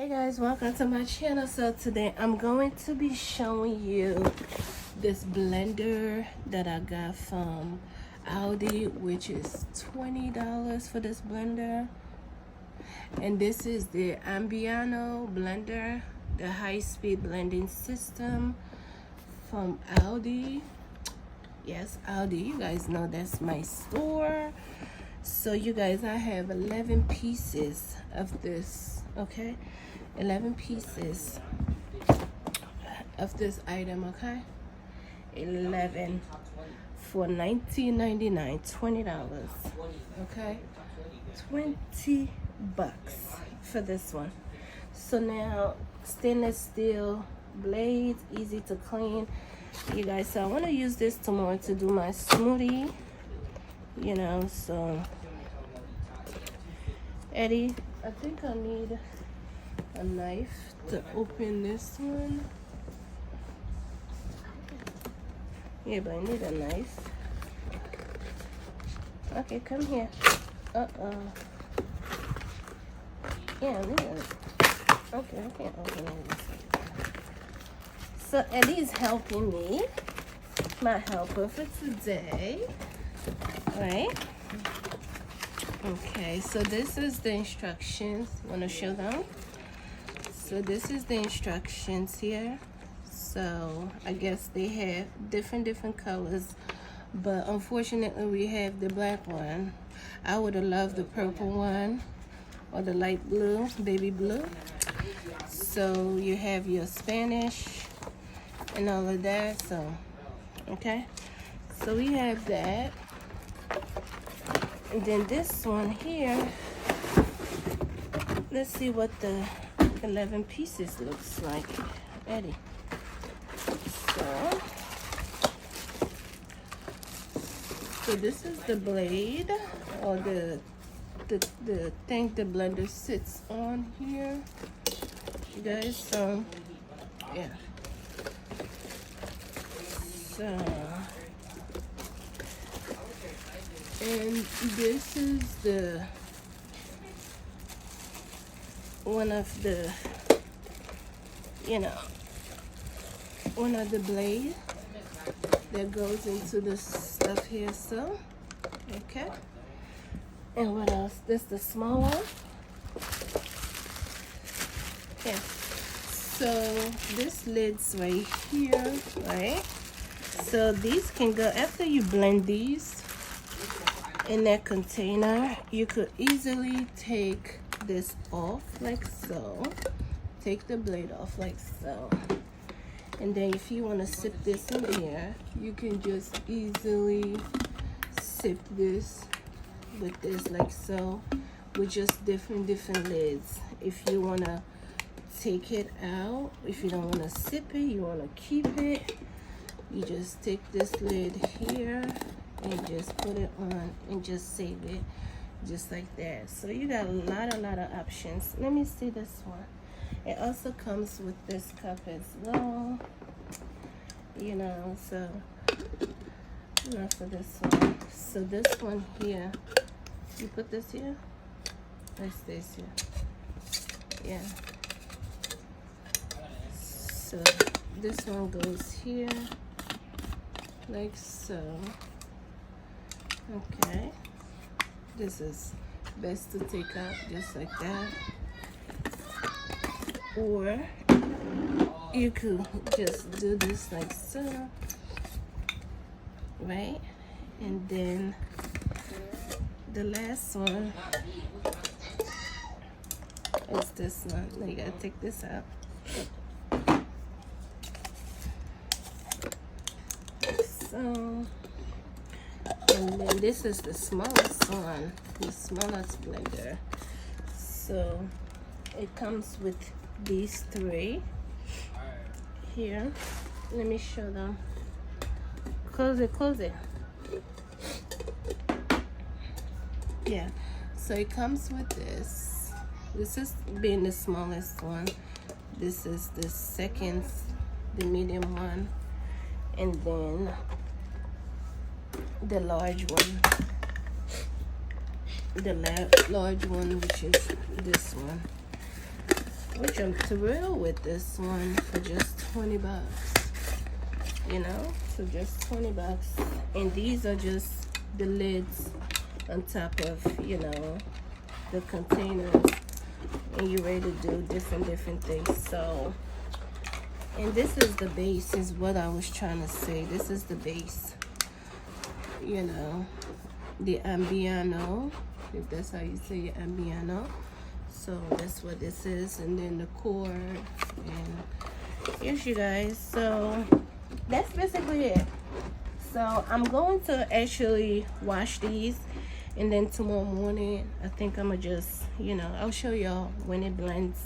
Hey guys, welcome to my channel. So today I'm going to be showing you this blender that I got from Aldi, which is $20 for this blender. And this is the Ambiano blender, the high-speed blending system from Aldi. Yes, Aldi, you guys know that's my store. So you guys, I have 11 pieces of this, okay? 11 pieces of this item, okay? 11 for $19.99, $20, okay? 20 bucks for this one. So now, stainless steel blades, easy to clean. You guys, so I want to use this tomorrow to do my smoothie, you know. So Eddie, I think I need a knife to open this one. Yeah, but I need a knife. Okay, come here. Yeah, I need it. Okay, I can't open it. So Eddie is helping me, my helper for today, right? Okay, so this is the instructions. Want to show them? So this is the instructions here. So I guess they have different colors, but unfortunately we have the black one. I would have loved the purple one or the light blue, baby blue. So you have your Spanish and all of that. So okay, so we have that. And then this one here, let's see what the 11 pieces looks like. Eddie. So this is the blade, or the thing the blender sits on here. You guys, so yeah. So, and this is the one of the, you know, one of the blade that goes into this stuff here. So okay, and what else? This the small one. Yeah, so this lid's right here, right? So these can go after you blend these in that container. You could easily take this off like so. Take the blade off like so. And then if you want to sip this in here, you can just easily sip this with this like so, with just different lids. If you want to take it out, if you don't want to sip it, you want to keep it, you just take this lid here and just put it on and just save it just like that. So you got a lot of options. Let me see this one. It also comes with this cup as well, you know. So not for this one. So this one here, you put this here, it stays here. Yeah. So this one goes here like so. Okay, this is best to take out just like that, or you could just do this like so, right? And then the last one is this one. Now you gotta take this out. So, and then this is the smallest one, the smallest blender. So it comes with these three here. Let me show them. Close it. Yeah, so it comes with this. This is being the smallest one. This is the second, the medium one, and then the large one. The large one, which is this one. which I'm thrilled with this one for just 20 bucks. You know, so just 20 bucks. And these are just the lids on top of, you know, the containers, and you're ready to do different things. So, and this is the base, is what I was trying to say. This is the base, you know, the Ambiano, if that's how you say it, Ambiano. So that's what this is, and then the cord, and here's you guys. So that's basically it. So I'm going to actually wash these, and then tomorrow morning I think I'm gonna just, you know, I'll show y'all when it blends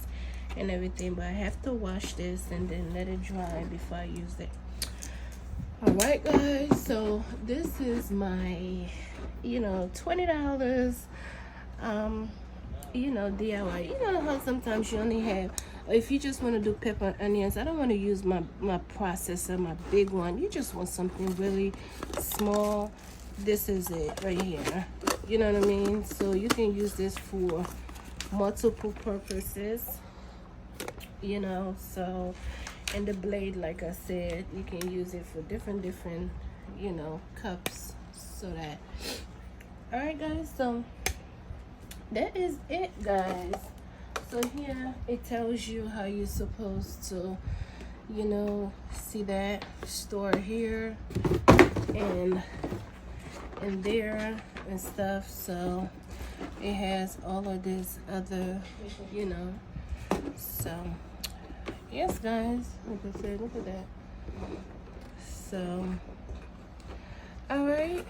and everything, but I have to wash this and then let it dry before I use it. All right guys, so this is my, you know, $20 you know, DIY. You know how sometimes you only have, if you just want to do pepper and onions, I don't want to use my processor, my big one. You just want something really small. This is it right here. You know what I mean? So you can use this for multiple purposes, you know. So, and the blade, like I said, you can use it for different, you know, cups. So that, all right guys, so that is it guys. So here it tells you how you're supposed to, you know, see that, store here and there and stuff. So it has all of this other, you know. So yes guys, like I said, look at that. So all right,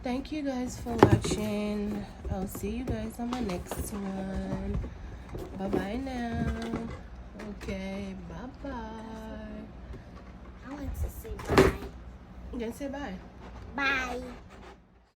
thank you guys for watching. I'll see you guys on my next one. Bye bye now. Okay, bye bye. I want to say bye. You gonna say bye? Bye.